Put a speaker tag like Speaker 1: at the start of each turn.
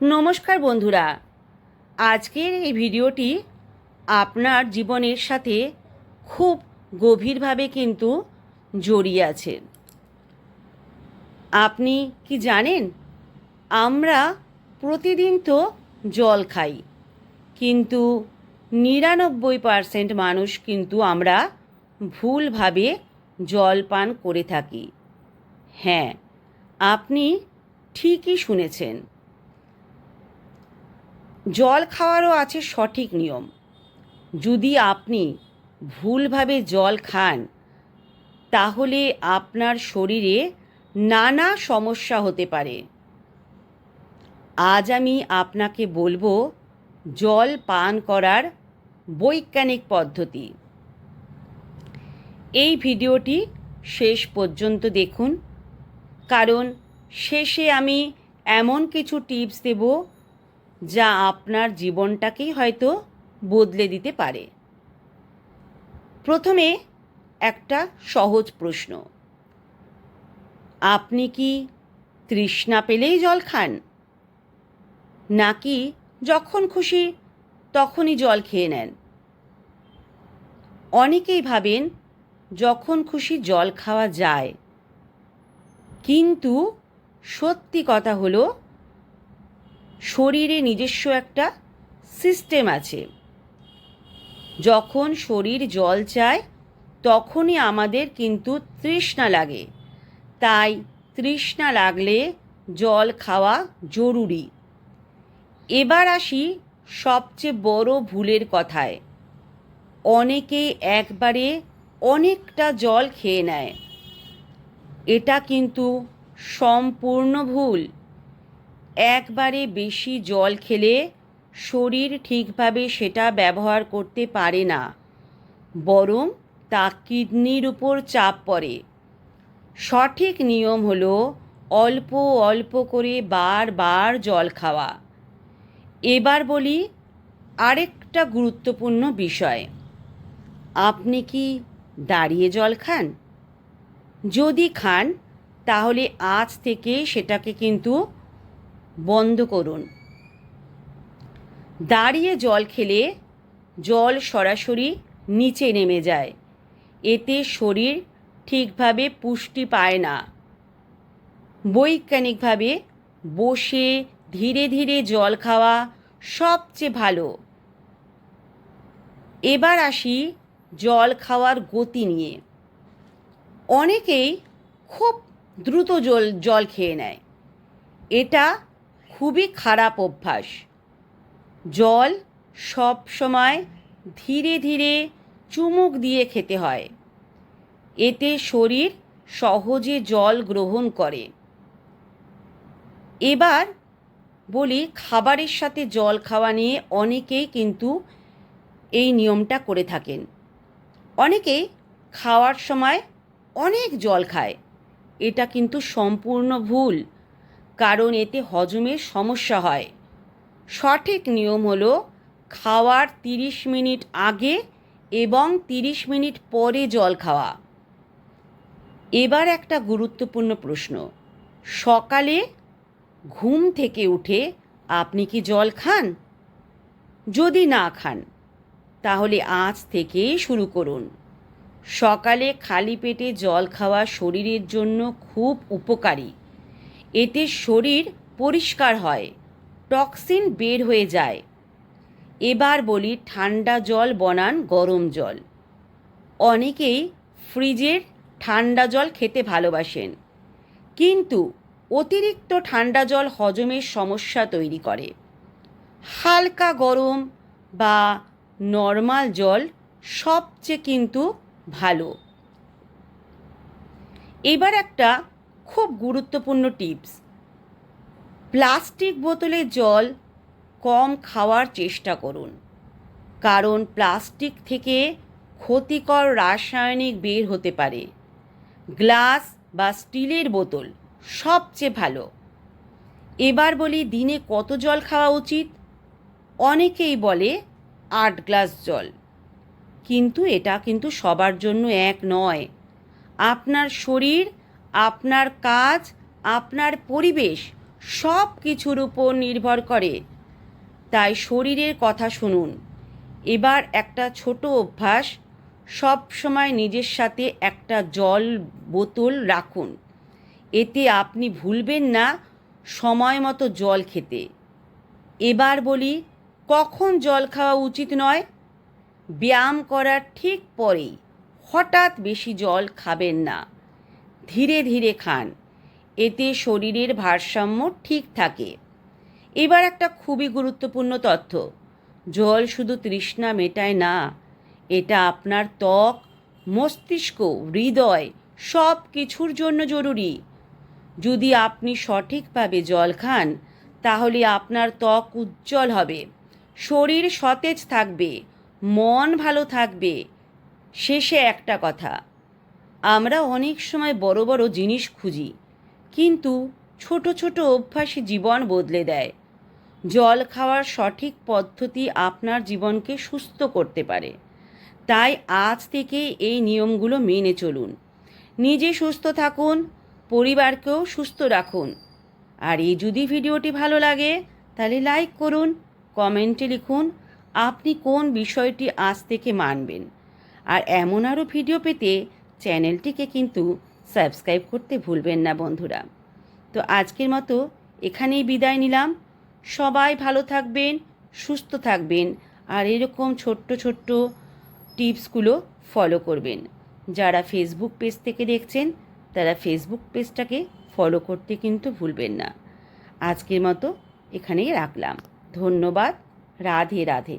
Speaker 1: নমস্কার বন্ধুরা, আজকের এই ভিডিওটি আপনার জীবনের সাথে খুব গভীরভাবে কিন্তু জড়িয়ে আছে। আপনি কি জানেন, আমরা প্রতিদিন তো জল খাই, কিন্তু 99% মানুষ কিন্তু আমরা ভুলভাবে জল পান করে থাকি। হ্যাঁ, আপনি ঠিকই শুনেছেন। জল খাওয়ারও আছে সঠিক নিয়ম। যদি আপনি ভুলভাবে জল খান, তাহলে আপনার শরীরে নানা সমস্যা হতে পারে। আজ আমি আপনাকে বলবো জল পান করার বৈজ্ঞানিক পদ্ধতি। এই ভিডিওটি শেষ পর্যন্ত দেখুন, কারণ শেষে আমি এমন কিছু টিপস দেব যা আপনার জীবনটাকেই হয়তো বদলে দিতে পারে। প্রথমে একটা সহজ প্রশ্ন, আপনি কি তৃষ্ণা পেলেই জল খান, নাকি যখন খুশি তখনই জল খেয়ে নেন? অনেকেই ভাবেন যখন খুশি জল খাওয়া যায়, কিন্তু সত্যি কথা হলো শরীরে নিজস্ব একটা সিস্টেম আছে। যখন শরীর জল চায় তখনই আমাদের কিন্তু তৃষ্ণা লাগে, তাই তৃষ্ণা লাগলে জল খাওয়া জরুরি। এবার আসি সবচেয়ে বড় ভুলের কথায়। অনেকেই একবারে অনেকটা জল খেয়ে নেয়। এটা কিন্তু সম্পূর্ণ ভুল। একবারে বেশি জল খেলে শরীর ঠিকভাবে সেটা ব্যবহার করতে পারে না, বরং তা কিডনির উপর চাপ পড়ে। সঠিক নিয়ম হলো অল্প অল্প করে বারবার জল খাওয়া। এবার বলি আরেকটা গুরুত্বপূর্ণ বিষয়, আপনি কি দাঁড়িয়ে জল খান? যদি খান, তাহলে আজ থেকে সেটাকে কিন্তু বন্ধ করুন। দাঁড়িয়ে জল খেলে জল সরাসরি নিচে নেমে যায়, এতে শরীর ঠিকভাবে পুষ্টি পায় না। বৈজ্ঞানিকভাবে বসে ধীরে ধীরে জল খাওয়া সবচেয়ে ভালো। এবার আসি জল খাওয়ার গতি নিয়ে। অনেকেই খুব দ্রুত জল খেয়ে নেয়। এটা খুবই খারাপ অভ্যাস। জল সব সময় ধীরে ধীরে চুমুক দিয়ে খেতে হয়, এতে শরীর সহজে জল গ্রহণ করে। এবার বলি খাবারের সাথে জল খাওয়া নিয়ে। অনেকেই কিন্তু এই নিয়মটা করে থাকেন। অনেকেই খাওয়ার সময় অনেক জল খায়। এটা কিন্তু সম্পূর্ণ ভুল, কারণ এতে হজমের সমস্যা হয়। সঠিক নিয়ম হলো খাওয়ার 30 মিনিট আগে এবং 30 মিনিট পরে জল খাওয়া। এবার একটা গুরুত্বপূর্ণ প্রশ্ন, সকালে ঘুম থেকে উঠে আপনি কি জল খান? যদি না খান, তাহলে আজ থেকেই শুরু করুন। সকালে খালি পেটে জল খাওয়া শরীরের জন্য খুব উপকারী। এতে শরীর পরিষ্কার হয়, টক্সিন বের হয়ে যায়। এবার বলি ঠান্ডা জল বনাম গরম জল। অনেকেই ফ্রিজের ঠান্ডা জল খেতে ভালোবাসেন, কিন্তু অতিরিক্ত ঠান্ডা জল হজমের সমস্যা তৈরি করে। হালকা গরম বা নর্মাল জল সবচেয়ে কিন্তু ভালো। এবার একটা খুব গুরুত্বপূর্ণ টিপস, প্লাস্টিক বোতলের জল কম খাওয়ার চেষ্টা করুন, কারণ প্লাস্টিক থেকে ক্ষতিকর রাসায়নিক বের হতে পারে। গ্লাস বা স্টিলের বোতল সবচেয়ে ভালো। এবার বলি দিনে কত জল খাওয়া উচিত। অনেকেই বলে 8 গ্লাস জল, কিন্তু এটা কিন্তু সবার জন্য এক নয়। আপনার শরীর, আপনার কাজ, আপনার পরিবেশ সব কিছুর উপর নির্ভর করে। তাই শরীরের কথা শুনুন। এবার একটা ছোট অভ্যাস, সব সময় নিজের সাথে একটা জল বোতল রাখুন। এতে আপনি ভুলবেন না সময় মতো জল খেতে। এবার বলি কখন জল খাওয়া উচিত নয়। ব্যায়াম করার ঠিক পরেই হঠাৎ বেশি জল খাবেন না, ধীরে ধীরে খান। এতে শরীরের ভারসাম্য ঠিক থাকে। এবার একটা খুবই গুরুত্বপূর্ণ তথ্য, জল শুধু তৃষ্ণা মেটায় না, এটা আপনার ত্বক, মস্তিষ্ক, হৃদয় সব কিছুর জন্য জরুরি। যদি আপনি সঠিকভাবে জল খান তাহলে আপনার ত্বক উজ্জ্বল হবে, শরীর সতেজ থাকবে, মন ভালো থাকবে। শেষে একটা কথা, আমরা অনেক সময় বড় বড় জিনিস খুঁজি, কিন্তু ছোট ছোট অভ্যাসই জীবন বদলে দেয়। জল খাওয়ার সঠিক পদ্ধতি আপনার জীবনকে সুস্থ করতে পারে। তাই আজ থেকে এই নিয়মগুলো মেনে চলুন। নিজে সুস্থ থাকুন, পরিবারকেও সুস্থ রাখুন। আর এই যদি ভিডিওটি ভালো লাগে তাহলে লাইক করুন, কমেন্টে লিখুন আপনি কোন বিষয়টি আজ থেকে মানবেন। আর এমন আরও ভিডিও পেতে চ্যানেলটিকে কিন্তু সাবস্ক্রাইব করতে ভুলবেন না বন্ধুরা। তো আজকের মতো এখানেই বিদায় নিলাম। সবাই ভালো থাকবেন, সুস্থ থাকবেন, আর এরকম ছোট্ট ছোট্ট টিপসগুলো ফলো করবেন। যারা ফেসবুক পেজ থেকে দেখছেন তারা ফেসবুক পেজটাকে ফলো করতে কিন্তু ভুলবেন না। আজকের মতো এখানেই রাখলাম। ধন্যবাদ। রাধে রাধে।